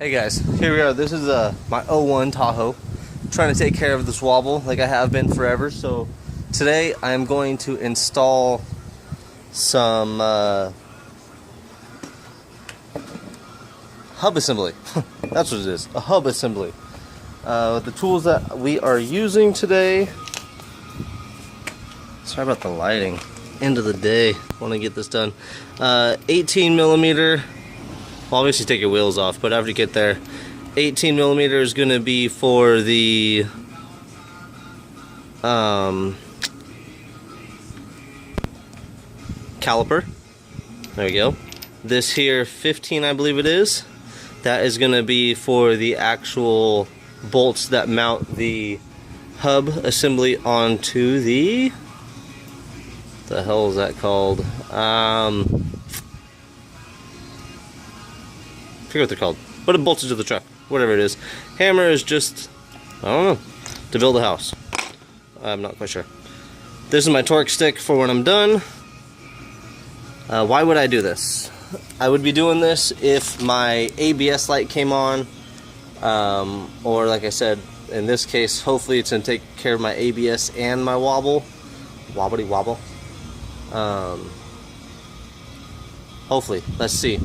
Hey guys, here we are. This is my '01 Tahoe. Trying to take care of this wobble like I have been forever. So today I'm going to install some hub assembly. That's what it is, a hub assembly. The tools that we are using today. Sorry about the lighting. End of the day, want to get this done. 18 millimeter. Well, obviously take your wheels off, but after you get there, 18 millimeter is going to be for the caliper. There we go. This here, 15 I believe it is, that is going to be for the actual bolts that mount the hub assembly onto the hell is that called? I forget what they're called, but it bolts into the truck, whatever it is. Hammer is just, I don't know, to build a house. I'm not quite sure. This is my torque stick for when I'm done. Why would I do this? I would be doing this if my ABS light came on, or like I said, in this case, hopefully it's going to take care of my ABS and my wobble. Wobbly wobble. Hopefully, let's see.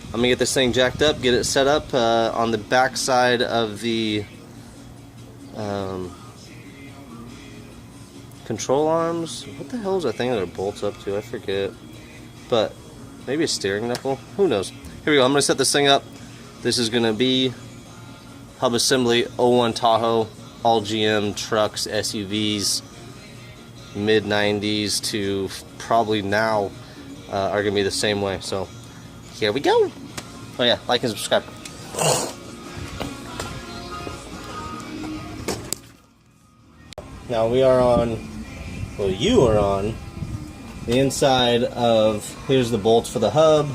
I'm gonna get this thing jacked up, get it set up on the back side of the control arms. What the hell is that thing that it bolts up to? I forget. But maybe a steering knuckle? Who knows? Here we go. I'm gonna set this thing up. This is gonna be hub assembly, '01 Tahoe, all GM trucks, SUVs, mid 90s to probably now are gonna be the same way. So here we go. Oh yeah, like and subscribe. Now we are on, well, you are on the inside of, here's the bolts for the hub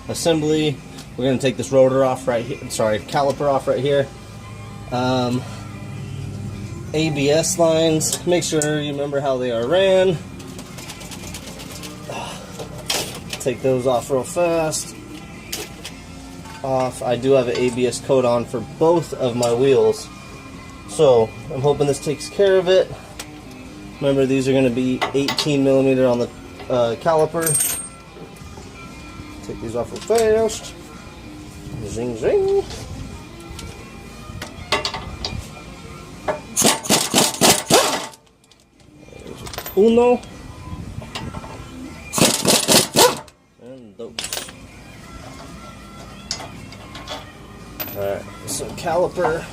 assembly. We're gonna take this rotor off right here, sorry, caliper off right here. ABS lines, make sure you remember how they are ran. Take those off real fast. Off. I do have an ABS coat on for both of my wheels, so I'm hoping this takes care of it. Remember, these are going to be 18 millimeter on the caliper. Take these off real fast. Zing zing. Uno and dos. Alright, so caliper,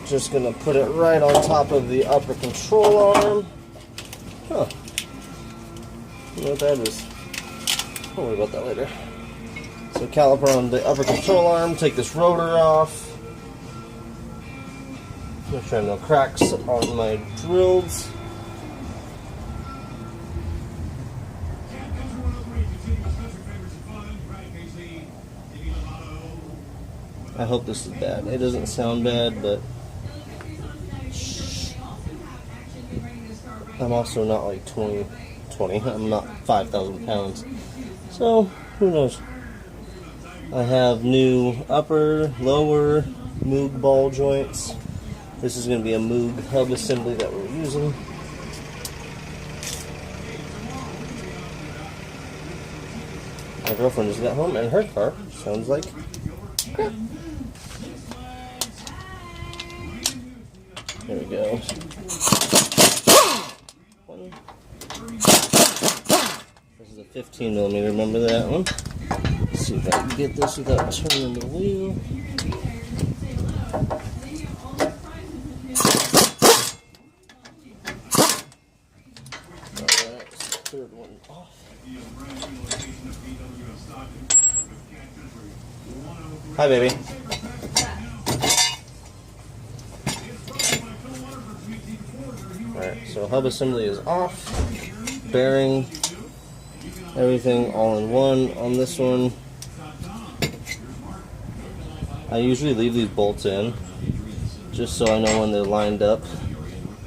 just gonna put it right on top of the upper control arm. Huh. I don't know what that is. I'll worry about that later. So caliper on the upper control arm, take this rotor off. Make sure no cracks on my drills. I hope this is bad. It doesn't sound bad, but I'm also not like 20. I'm not 5,000 pounds. So, who knows? I have new upper, lower Moog ball joints. This is going to be a Moog hub assembly that we're using. My girlfriend just got home and her car sounds like crap. There we go. This is a 15 millimeter, remember that one? Let's see if I can get this without turning the wheel. Alright, third one off. Hi, baby. Alright, so hub assembly is off. Bearing, everything all in one on this one. I usually leave these bolts in just so I know when they're lined up.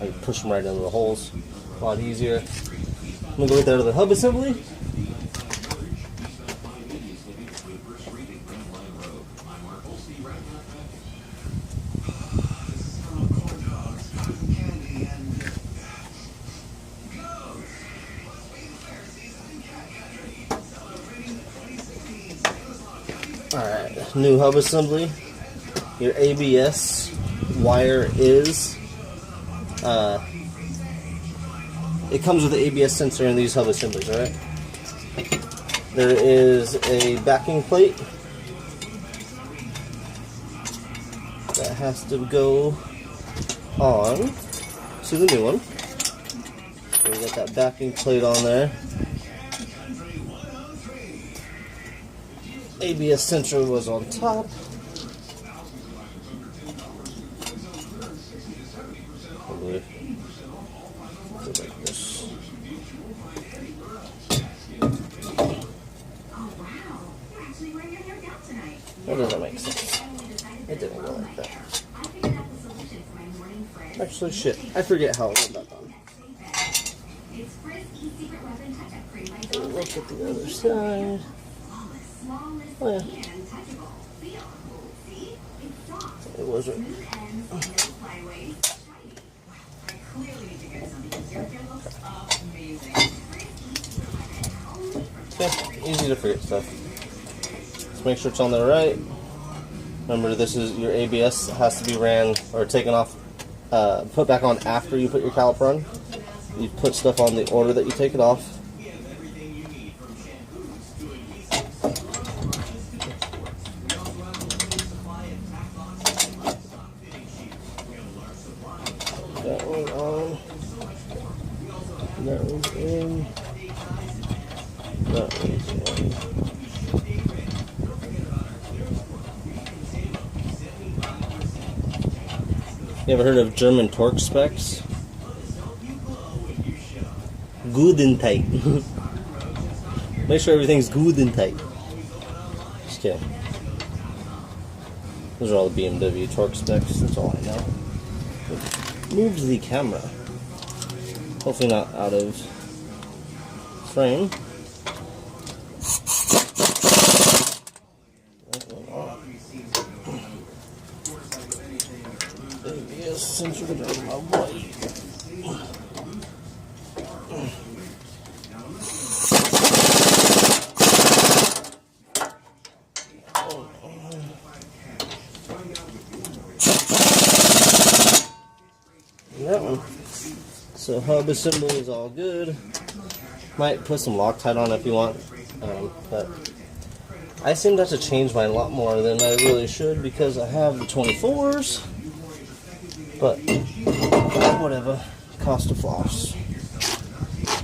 I can push them right into the holes. A lot easier. I'm going to go right there to the hub assembly. Alright, new hub assembly. Your ABS wire is, it comes with the ABS sensor in these hub assemblies, alright? There is a backing plate that has to go on to the new one. So we got that backing plate on there. ABS sensor was on top. Probably like this. That doesn't make sense. It didn't go like that. Actually, shit. I forget how it went back on. Look at the other side. Oh yeah. It wasn't. Yeah, easy to forget stuff. Let's make sure it's on there right. Remember, this is your ABS has to be ran or taken off, put back on after you put your caliper on. You put stuff on the order that you take it off. That one on. That one's in. That one's in. You ever heard of German torque specs? Good and tight. Make sure everything's good and tight. Just kidding. Those are all the BMW torque specs. That's all I know. Moves the camera. Hopefully not out of frame. ABS sensor to my body. That one. So hub assembly is all good. Might put some Loctite on if you want, but I seem to have to change mine a lot more than I really should because I have the 24s. But whatever, cost a floss.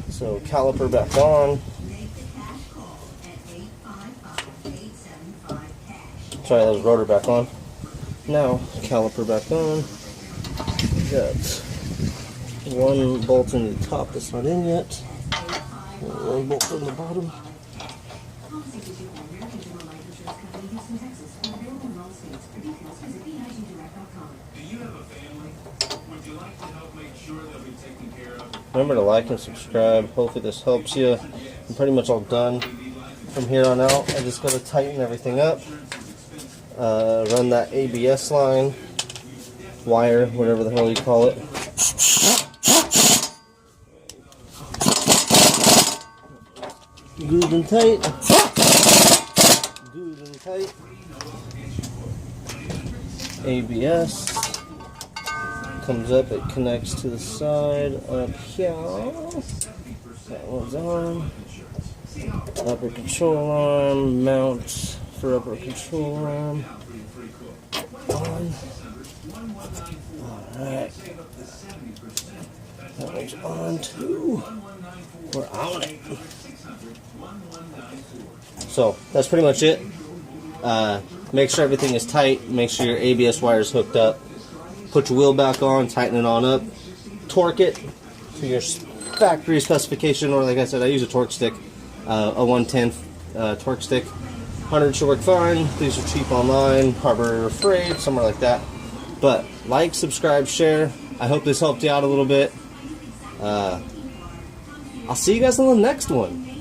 So caliper back on. Sorry, that was rotor back on. Now caliper back on. Got one bolt in the top that's not in yet. One bolt on the bottom. Remember to like and subscribe. Hopefully this helps you. I'm pretty much all done from here on out. I just got to tighten everything up. Run that ABS line, wire, whatever the hell you call it. Good and tight. Good and tight. ABS comes up, it connects to the side up here. That one's on. Upper control arm, mount for upper control arm. On. Alright. That one's on too. We're on it. So that's pretty much it. Make sure everything is tight. Make sure your ABS wire is hooked up. Put your wheel back on, tighten it on up. Torque it to your factory specification, or like I said, I use a torque stick, a 110 torque stick. 100 should work fine. These are cheap online, Harbor Freight, somewhere like that. But like, subscribe, share. I hope this helped you out a little bit. I'll see you guys on the next one.